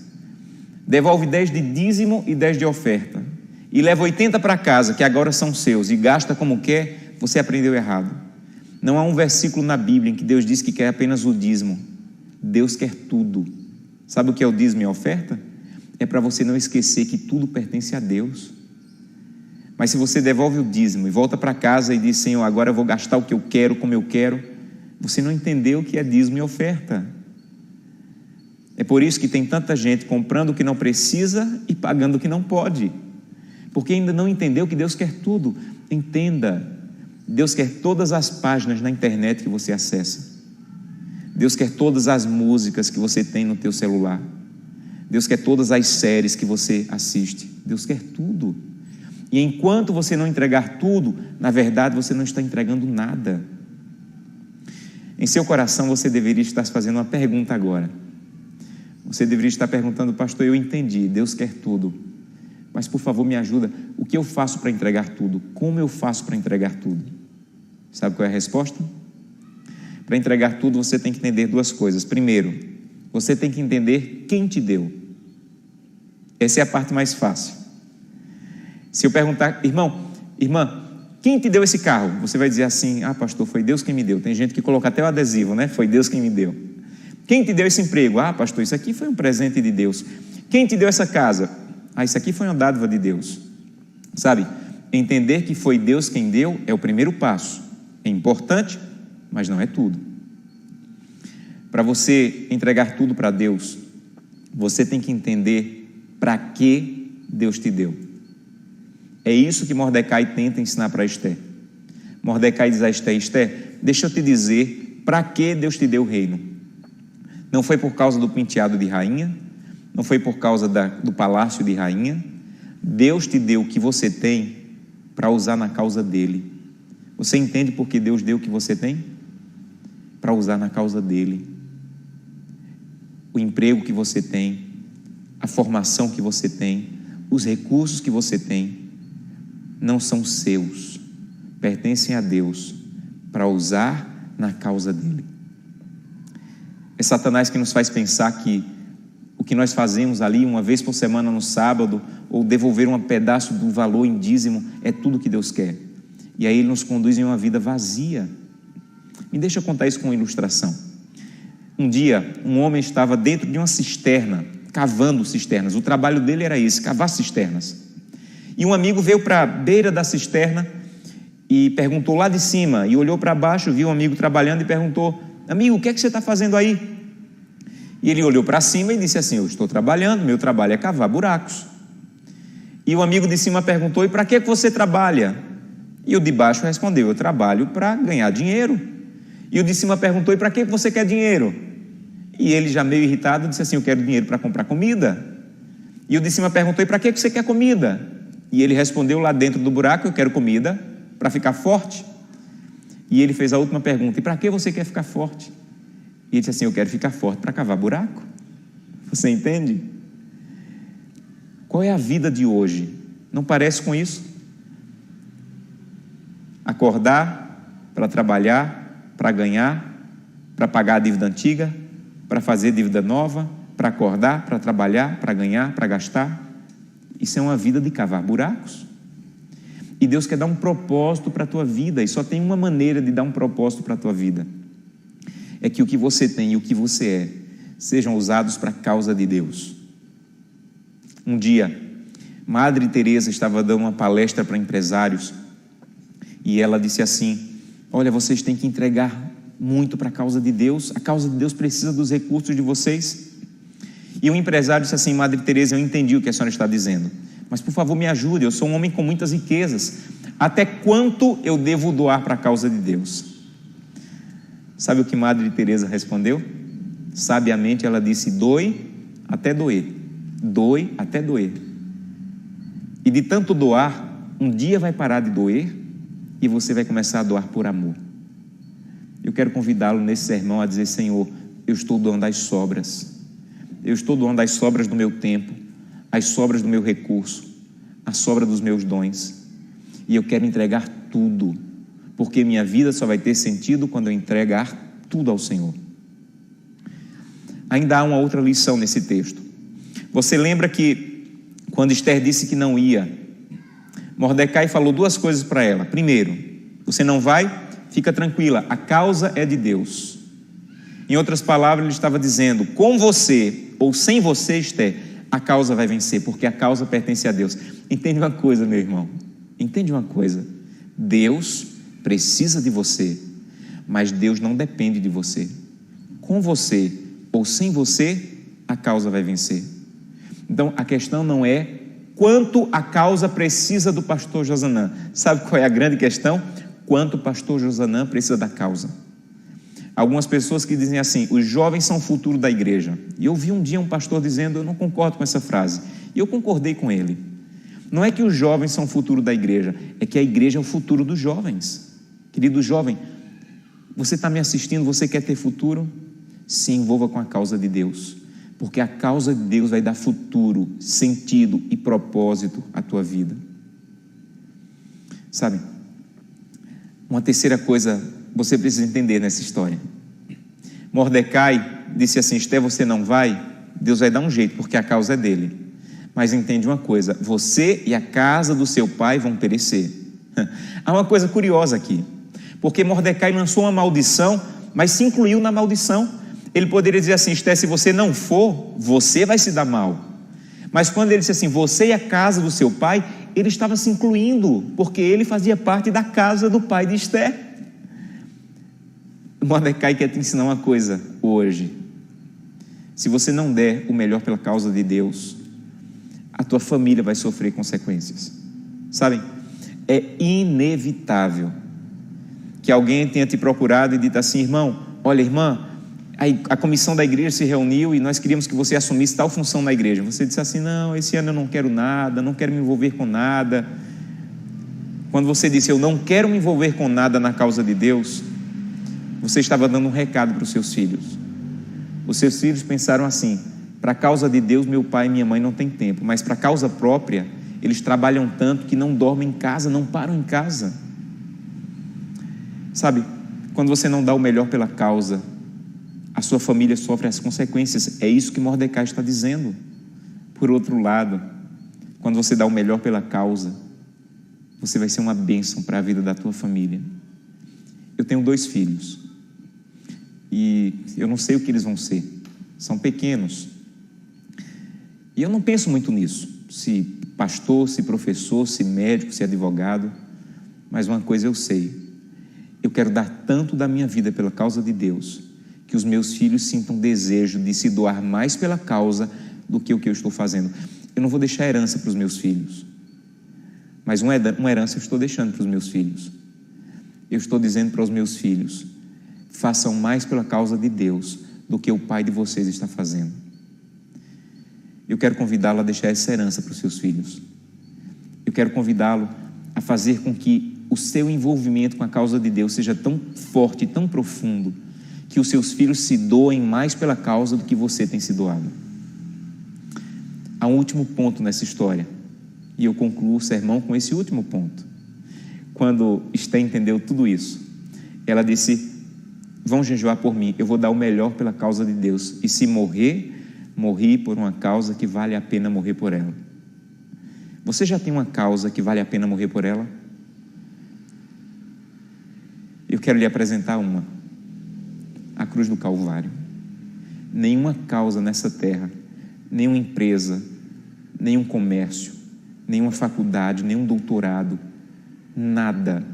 devolve 10 de dízimo e 10 de oferta, e leva 80 para casa, que agora são seus, e gasta como quer, você aprendeu errado. Não há um versículo na Bíblia em que Deus diz que quer apenas o dízimo. Deus quer tudo. Sabe o que é o dízimo e a oferta? É para você não esquecer que tudo pertence a Deus. Mas se você devolve o dízimo e volta para casa e diz: Senhor, agora eu vou gastar o que eu quero, como eu quero, você não entendeu o que é dízimo e oferta. É por isso que tem tanta gente comprando o que não precisa e pagando o que não pode, porque ainda não entendeu que Deus quer tudo. Entenda, Deus quer todas as páginas na internet que você acessa. Deus quer todas as músicas que você tem no teu celular. Deus quer todas as séries que você assiste. Deus quer tudo. E enquanto você não entregar tudo, na verdade você não está entregando nada. Em seu coração você deveria estar se fazendo uma pergunta agora. Você deveria estar perguntando: pastor, eu entendi, Deus quer tudo, mas por favor me ajuda, o que eu faço para entregar tudo? Como eu faço para entregar tudo? Sabe qual é a resposta? Para entregar tudo você tem que entender duas coisas. Primeiro, você tem que entender quem te deu. Essa é a parte mais fácil. Se eu perguntar: irmão, irmã, quem te deu esse carro? Você vai dizer assim: ah, pastor, foi Deus quem me deu. Tem gente que coloca até o adesivo, né? Foi Deus quem me deu. Quem te deu esse emprego? Ah, pastor, isso aqui foi um presente de Deus. Quem te deu essa casa? Ah, isso aqui foi uma dádiva de Deus. Sabe, entender que foi Deus quem deu é o primeiro passo. É importante, mas não é tudo. Para você entregar tudo para Deus, você tem que entender para que Deus te deu. É isso que Mordecai tenta ensinar para Esther. Mordecai diz a Esther: Esther, deixa eu te dizer para que Deus te deu o reino. Não foi por causa do penteado de rainha, não foi por causa do palácio de rainha. Deus te deu o que você tem para usar na causa dele. Você entende por que Deus deu o que você tem? Para usar na causa dele. O emprego que você tem, a formação que você tem, os recursos que você tem, não são seus, pertencem a Deus, para usar na causa dele. É Satanás que nos faz pensar que o que nós fazemos ali uma vez por semana no sábado, ou devolver um pedaço do valor em dízimo, é tudo que Deus quer. E aí ele nos conduz em uma vida vazia. Me deixa eu contar isso com uma ilustração. Um dia, um homem estava dentro de uma cisterna, cavando cisternas. O trabalho dele era esse, cavar cisternas. E um amigo veio para a beira da cisterna e perguntou lá de cima, e olhou para baixo, viu um amigo trabalhando e perguntou: amigo, o que é que você está fazendo aí? E ele olhou para cima e disse assim: eu estou trabalhando, meu trabalho é cavar buracos. E o amigo de cima perguntou: e para que você trabalha? E o de baixo respondeu: eu trabalho para ganhar dinheiro. E o de cima perguntou: e para que você quer dinheiro? E ele, já meio irritado, disse assim: eu quero dinheiro para comprar comida. E o de cima perguntou: e para que você quer comida? E ele respondeu lá dentro do buraco: eu quero comida para ficar forte. E ele fez a última pergunta: e para que você quer ficar forte? E ele disse assim: eu quero ficar forte para cavar buraco. Você entende? Qual é a vida de hoje? Não parece com isso? Acordar para trabalhar, para ganhar, para pagar a dívida antiga, para fazer dívida nova, para acordar, para trabalhar, para ganhar, para gastar. Isso é uma vida de cavar buracos. E Deus quer dar um propósito para a tua vida, e só tem uma maneira de dar um propósito para a tua vida: é que o que você tem e o que você é sejam usados para a causa de Deus. Um dia, Madre Teresa estava dando uma palestra para empresários, e ela disse assim: olha, vocês têm que entregar muito para a causa de Deus, a causa de Deus precisa dos recursos de vocês. E o empresário disse assim: Madre Teresa, eu entendi o que a senhora está dizendo, mas por favor me ajude, eu sou um homem com muitas riquezas, até quanto eu devo doar para a causa de Deus? Sabe o que Madre Teresa respondeu? Sabiamente ela disse: doe até doer, doe até doer. E de tanto doar, um dia vai parar de doer e você vai começar a doar por amor. Eu quero convidá-lo nesse sermão a dizer: Senhor, eu estou doando as sobras. Eu estou doando as sobras do meu tempo, as sobras do meu recurso, a sobra dos meus dons. E eu quero entregar tudo, porque minha vida só vai ter sentido quando eu entregar tudo ao Senhor. Ainda há uma outra lição nesse texto. Você lembra que quando Esther disse que não ia, Mordecai falou duas coisas para ela. Primeiro, você não vai? Fica tranquila, a causa é de Deus. Em outras palavras, ele estava dizendo: com você ou sem você, Esther, a causa vai vencer, porque a causa pertence a Deus. Entende uma coisa, meu irmão? Entende uma coisa? Deus precisa de você, mas Deus não depende de você. Com você ou sem você, a causa vai vencer. Então, a questão não é quanto a causa precisa do pastor Josanã. Sabe qual é a grande questão? Quanto o pastor Josanã precisa da causa. Algumas pessoas que dizem assim: os jovens são o futuro da igreja. E eu vi um dia um pastor dizendo: eu não concordo com essa frase. E eu concordei com ele. Não é que os jovens são o futuro da igreja, é que a igreja é o futuro dos jovens. Querido jovem, você está me assistindo, você quer ter futuro? Se envolva com a causa de Deus, porque a causa de Deus vai dar futuro, sentido e propósito à tua vida. Sabe, uma terceira coisa você precisa entender nessa história. Mordecai disse assim: Esther, você não vai? Deus vai dar um jeito, porque a causa é dele. Mas entende uma coisa: você e a casa do seu pai vão perecer. Há uma coisa curiosa aqui, porque Mordecai lançou uma maldição, mas se incluiu na maldição. Ele poderia dizer assim: Esther, se você não for, você vai se dar mal. Mas quando ele disse assim: você e a casa do seu pai, ele estava se incluindo, porque ele fazia parte da casa do pai de Esther. Mordecai quer te ensinar uma coisa hoje: se você não der o melhor pela causa de Deus, a tua família vai sofrer consequências. Sabem, é inevitável que alguém tenha te procurado e dito assim: irmão, olha, irmã, a comissão da igreja se reuniu e nós queríamos que você assumisse tal função na igreja. Você disse assim: não, esse ano eu não quero nada, não quero me envolver com nada. Quando você disse: eu não quero me envolver com nada na causa de Deus, você estava dando um recado para os seus filhos. Os seus filhos pensaram assim: para a causa de Deus, meu pai e minha mãe não têm tempo, mas para a causa própria, eles trabalham tanto que não dormem em casa, não param em casa. Sabe, quando você não dá o melhor pela causa, a sua família sofre as consequências. É isso que Mordecai está dizendo. Por outro lado, quando você dá o melhor pela causa, você vai ser uma bênção para a vida da tua família. Eu tenho 2 filhos e eu não sei o que eles vão ser. São pequenos. E eu não penso muito nisso, se pastor, se professor, se médico, se advogado. Mas uma coisa eu sei: eu quero dar tanto da minha vida pela causa de Deus, que os meus filhos sintam desejo de se doar mais pela causa do que o que eu estou fazendo. Eu não vou deixar herança para os meus filhos, mas uma herança eu estou deixando para os meus filhos. Eu estou dizendo para os meus filhos: façam mais pela causa de Deus do que o pai de vocês está fazendo. Eu quero convidá-lo a deixar essa herança para os seus filhos. Eu quero convidá-lo a fazer com que o seu envolvimento com a causa de Deus seja tão forte, tão profundo, que os seus filhos se doem mais pela causa do que você tem se doado. Há um último ponto nessa história, e eu concluo o sermão com esse último ponto. Quando Esther entendeu tudo isso, ela disse: vão jejuar por mim, eu vou dar o melhor pela causa de Deus, e se morrer, morri por uma causa que vale a pena morrer por ela. Você já tem uma causa que vale a pena morrer por ela? Eu quero lhe apresentar uma: a cruz do Calvário. Nenhuma causa nessa terra, nenhuma empresa, nenhum comércio, nenhuma faculdade, nenhum doutorado, nada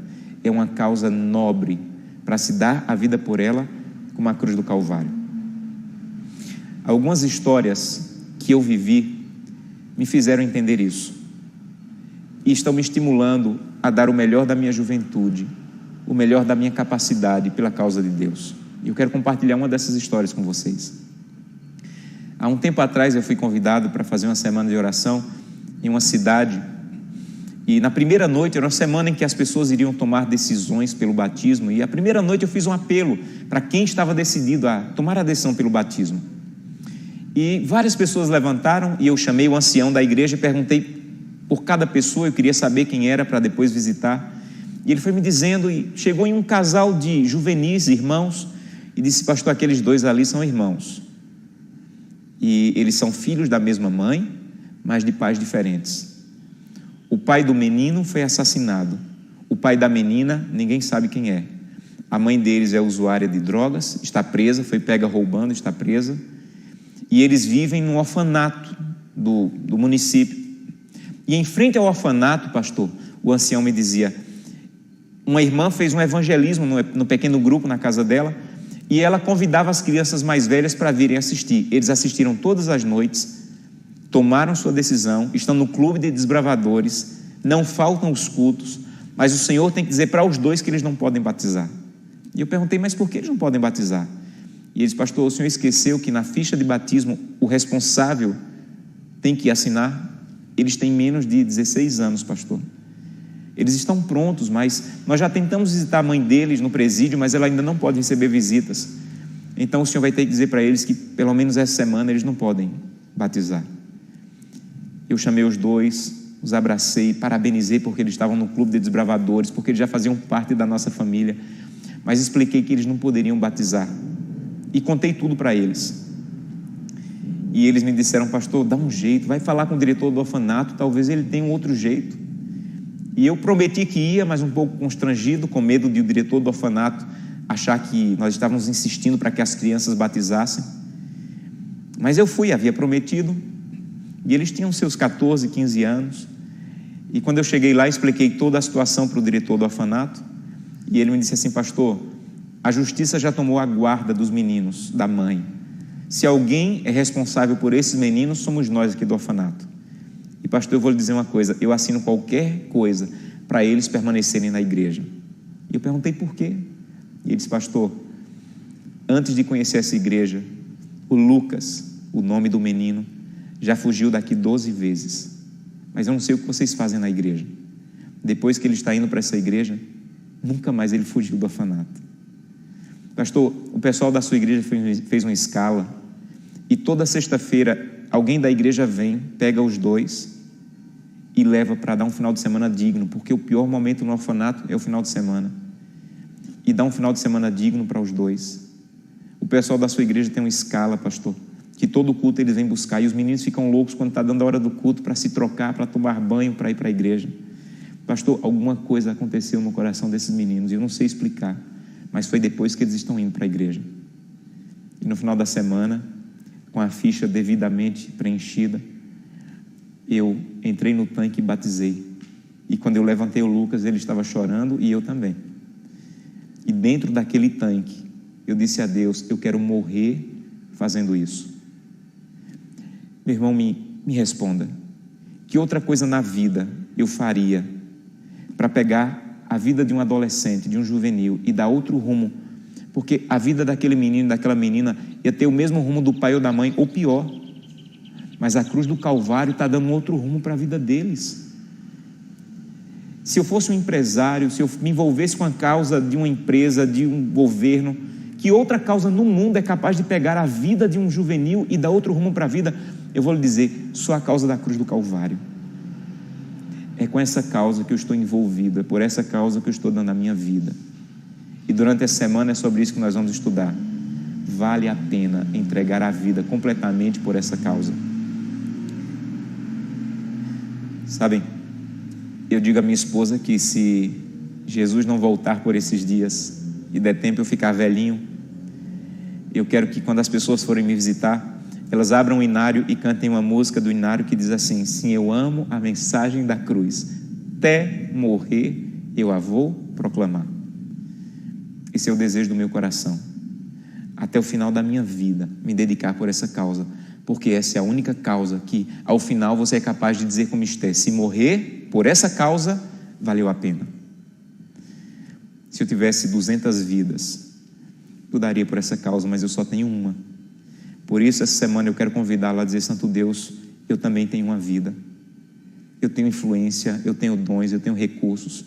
é uma causa nobre para se dar a vida por ela como a cruz do Calvário. Algumas histórias que eu vivi me fizeram entender isso e estão me estimulando a dar o melhor da minha juventude, o melhor da minha capacidade pela causa de Deus. E eu quero compartilhar uma dessas histórias com vocês. Há um tempo atrás eu fui convidado para fazer uma semana de oração em uma cidade, e na primeira noite era uma semana em que as pessoas iriam tomar decisões pelo batismo, e a primeira noite eu fiz um apelo para quem estava decidido a tomar a decisão pelo batismo. E várias pessoas levantaram e eu chamei o ancião da igreja e perguntei por cada pessoa, eu queria saber quem era para depois visitar. E ele foi me dizendo, e chegou em um casal de juvenis, irmãos, e disse: pastor, aqueles 2 ali são irmãos. E eles são filhos da mesma mãe, mas de pais diferentes. O pai do menino foi assassinado. O pai da menina, ninguém sabe quem é. A mãe deles é usuária de drogas, está presa, foi pega roubando, está presa. E eles vivem num orfanato do município. E em frente ao orfanato, pastor, o ancião me dizia: uma irmã fez um evangelismo no pequeno grupo na casa dela, e ela convidava as crianças mais velhas para virem assistir. Eles assistiram todas as noites, tomaram sua decisão, estão no clube de desbravadores, não faltam os cultos, mas o Senhor tem que dizer para os 2 que eles não podem batizar. E eu perguntei, mas por que eles não podem batizar? E eles, pastor, o senhor esqueceu que na ficha de batismo o responsável tem que assinar? Eles têm menos de 16 anos, pastor. Eles estão prontos, mas nós já tentamos visitar a mãe deles no presídio, mas ela ainda não pode receber visitas. Então o senhor vai ter que dizer para eles que pelo menos essa semana eles não podem batizar. Eu chamei os dois, os abracei, parabenizei porque eles estavam no clube de desbravadores, porque eles já faziam parte da nossa família, mas expliquei que eles não poderiam batizar e contei tudo para eles. E eles me disseram, pastor, dá um jeito, vai falar com o diretor do orfanato, talvez ele tenha um outro jeito. E eu prometi que ia, mas um pouco constrangido, com medo de o diretor do orfanato achar que nós estávamos insistindo para que as crianças batizassem. Mas eu fui, havia prometido, e eles tinham seus 14, 15 anos, e quando eu cheguei lá, expliquei toda a situação para o diretor do orfanato, e ele me disse assim, pastor, a justiça já tomou a guarda dos meninos, da mãe. Se alguém é responsável por esses meninos, somos nós aqui do orfanato. E pastor, eu vou lhe dizer uma coisa, eu assino qualquer coisa para eles permanecerem na igreja. E eu perguntei por quê? E ele disse, pastor, antes de conhecer essa igreja, o Lucas, o nome do menino, já fugiu daqui 12 vezes. Mas eu não sei o que vocês fazem na igreja. Depois que ele está indo para essa igreja, nunca mais ele fugiu do orfanato. Pastor, o pessoal da sua igreja fez uma escala e toda sexta-feira alguém da igreja vem, pega os dois e leva para dar um final de semana digno, porque o pior momento no orfanato é o final de semana. E dá um final de semana digno para os dois. O pessoal da sua igreja tem uma escala, pastor, que todo culto eles vêm buscar, e os meninos ficam loucos quando está dando a hora do culto para se trocar, para tomar banho, para ir para a igreja. Pastor, alguma coisa aconteceu no coração desses meninos, e eu não sei explicar, mas foi depois que eles estão indo para a igreja. E no final da semana, com a ficha devidamente preenchida, eu entrei no tanque e batizei. E quando eu levantei o Lucas, ele estava chorando e eu também. E dentro daquele tanque, eu disse a Deus, eu quero morrer fazendo isso. Meu irmão, me responda, que outra coisa na vida eu faria para pegar a vida de um adolescente, de um juvenil e dar outro rumo? Porque a vida daquele menino, daquela menina ia ter o mesmo rumo do pai ou da mãe, ou pior. Mas a cruz do Calvário está dando outro rumo para a vida deles. Se eu fosse um empresário, se eu me envolvesse com a causa de uma empresa, de um governo, que outra causa no mundo é capaz de pegar a vida de um juvenil e dar outro rumo para a vida? Eu vou lhe dizer, só a causa da cruz do Calvário. É com essa causa que eu estou envolvido, é por essa causa que eu estou dando a minha vida. E durante essa semana é sobre isso que nós vamos estudar. Vale a pena entregar a vida completamente por essa causa. Sabem, eu digo à minha esposa que se Jesus não voltar por esses dias e der tempo eu ficar velhinho, eu quero que quando as pessoas forem me visitar, elas abram o inário e cantem uma música do inário que diz assim: sim, eu amo a mensagem da cruz, até morrer eu a vou proclamar. Esse é o desejo do meu coração, até o final da minha vida, me dedicar por essa causa, porque essa é a única causa que ao final você é capaz de dizer como Esté, se morrer por essa causa, valeu a pena. Se eu tivesse 200 vidas, eu daria por essa causa, mas eu só tenho uma. Por isso essa semana eu quero convidá-la a dizer: Santo Deus, eu também tenho uma vida, eu tenho influência, eu tenho dons, eu tenho recursos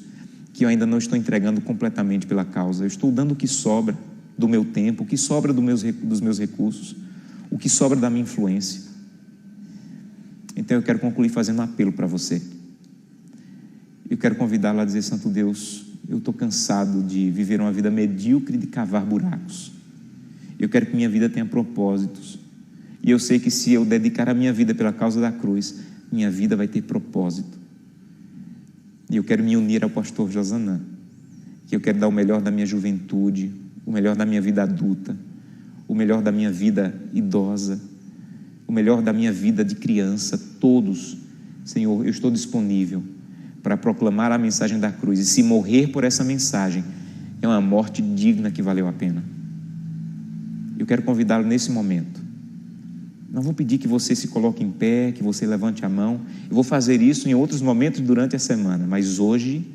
que eu ainda não estou entregando completamente pela causa. Eu estou dando o que sobra do meu tempo, o que sobra dos meus recursos, o que sobra da minha influência. Então eu quero concluir fazendo um apelo para você. Eu quero convidá-la a dizer: Santo Deus, eu estou cansado de viver uma vida medíocre, de cavar buracos. Eu quero que minha vida tenha propósitos. E eu sei que se eu dedicar a minha vida pela causa da cruz, minha vida vai ter propósito. E eu quero me unir ao pastor Josanã, que eu quero dar o melhor da minha juventude, o melhor da minha vida adulta, o melhor da minha vida idosa, o melhor da minha vida de criança, todos. Senhor, eu estou disponível para proclamar a mensagem da cruz, e se morrer por essa mensagem, é uma morte digna que valeu a pena. Eu quero convidá-lo nesse momento. Não vou pedir que você se coloque em pé, que você levante a mão. Eu vou fazer isso em outros momentos durante a semana, mas hoje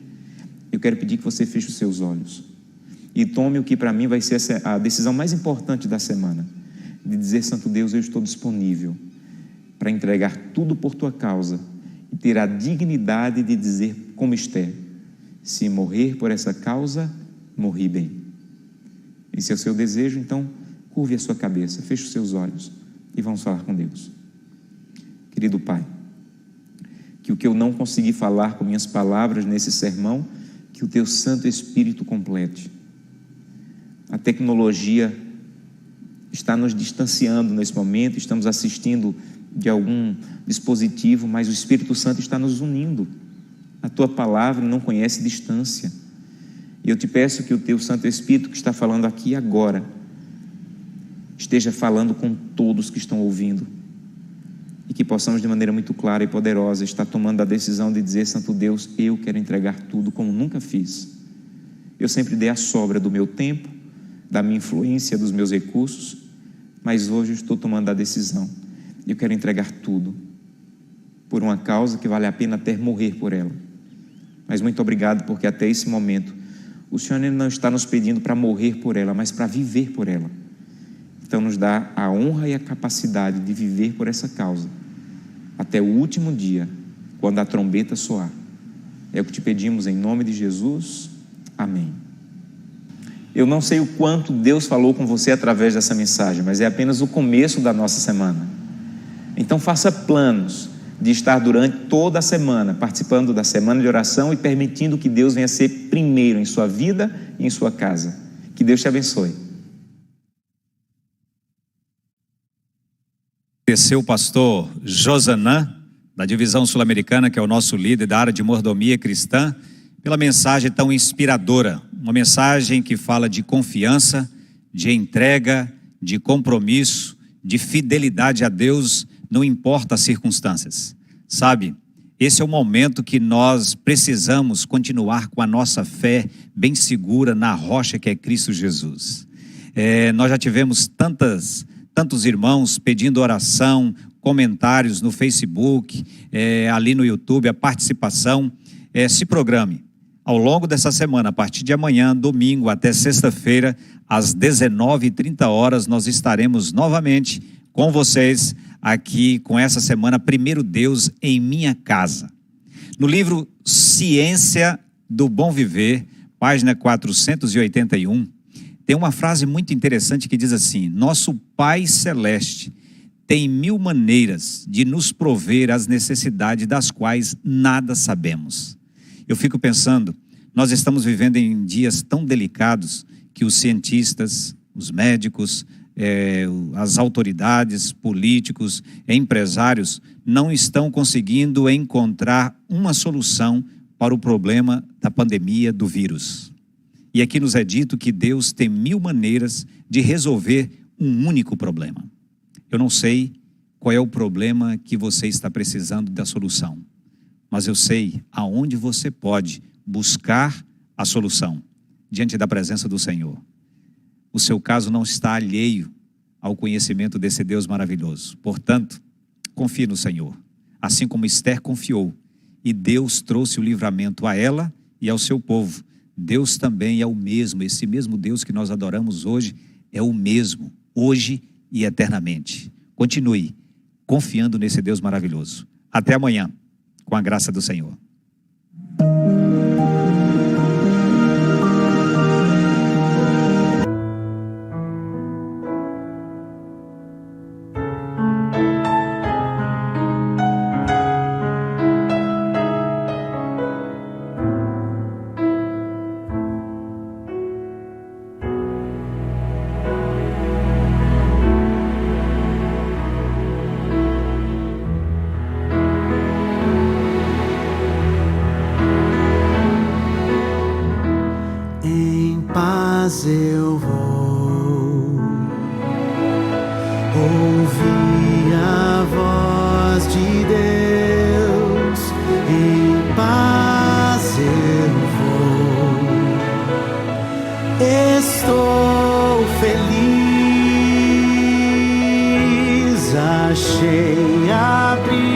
eu quero pedir que você feche os seus olhos. e tome o que para mim vai ser a decisão mais importante da semana, de dizer: Santo Deus, eu estou disponível para entregar tudo por tua causa e ter a dignidade de dizer como Esther: se morrer por essa causa, morri bem. Esse é o seu desejo, então curve a sua cabeça, feche os seus olhos e vamos falar com Deus. Querido Pai, que o que eu não consegui falar com minhas palavras nesse sermão, que o teu Santo Espírito complete. A tecnologia está nos distanciando nesse momento, estamos assistindo de algum dispositivo, mas o Espírito Santo está nos unindo. A tua palavra não conhece distância. E eu te peço que o teu Santo Espírito, que está falando aqui agora, esteja falando com todos que estão ouvindo, e que possamos de maneira muito clara e poderosa estar tomando a decisão de dizer: Santo Deus, eu quero entregar tudo como nunca fiz. Eu sempre dei a sobra do meu tempo, da minha influência, dos meus recursos, mas hoje eu estou tomando a decisão. Eu quero entregar tudo por uma causa que vale a pena até morrer por ela. Mas muito obrigado, porque até esse momento o Senhor não está nos pedindo para morrer por ela, mas para viver por ela. Então nos dá a honra e a capacidade de viver por essa causa até o último dia, quando a trombeta soar. É o que te pedimos em nome de Jesus. Amém. Eu não sei o quanto Deus falou com você através dessa mensagem, mas é apenas o começo da nossa semana. Então faça planos de estar durante toda a semana participando da semana de oração e permitindo que Deus venha ser primeiro em sua vida e em sua casa. Que Deus te abençoe. Agradecer o pastor Josanã, da divisão sul-americana, que é o nosso líder da área de mordomia cristã, pela mensagem tão inspiradora. Uma mensagem que fala de confiança, de entrega, de compromisso, de fidelidade a Deus, não importa as circunstâncias. Sabe, esse é o momento que nós precisamos continuar com a nossa fé bem segura na rocha que é Cristo Jesus. Nós já tivemos tantos irmãos pedindo oração, comentários no Facebook, ali no YouTube, a participação. Se programe. Ao longo dessa semana, a partir de amanhã, domingo até sexta-feira, às 19h30, nós estaremos novamente com vocês aqui com essa semana, Primeiro Deus em Minha Casa. No livro Ciência do Bom Viver, página 481, tem uma frase muito interessante que diz assim: nosso Pai Celeste tem 1000 maneiras de nos prover as necessidades das quais nada sabemos. Eu fico pensando, nós estamos vivendo em dias tão delicados que os cientistas, os médicos, as autoridades, políticos, empresários não estão conseguindo encontrar uma solução para o problema da pandemia do vírus. E aqui nos é dito que Deus tem 1000 maneiras de resolver um único problema. Eu não sei qual é o problema que você está precisando da solução, mas eu sei aonde você pode buscar a solução, diante da presença do Senhor. O seu caso não está alheio ao conhecimento desse Deus maravilhoso. Portanto, confie no Senhor, assim como Esther confiou, e Deus trouxe o livramento a ela e ao seu povo. Deus também é o mesmo, esse mesmo Deus que nós adoramos hoje é o mesmo, hoje e eternamente. Continue confiando nesse Deus maravilhoso. Até amanhã, com a graça do Senhor. Eu vou ouvir a voz de Deus, em paz eu vou, estou feliz, achei abrigo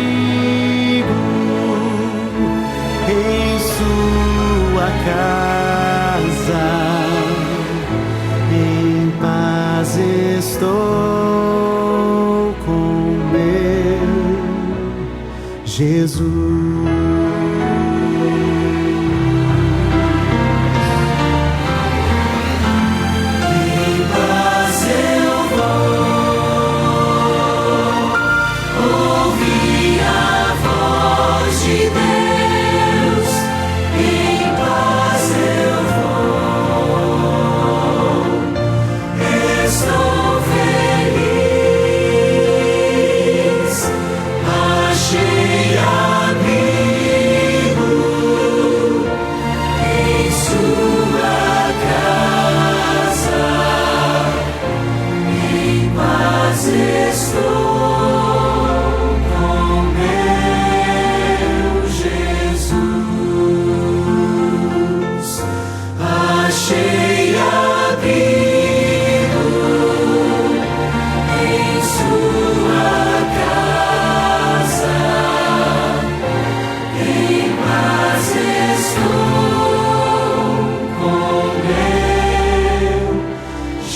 em sua casa. Jesus.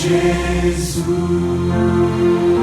Jesus.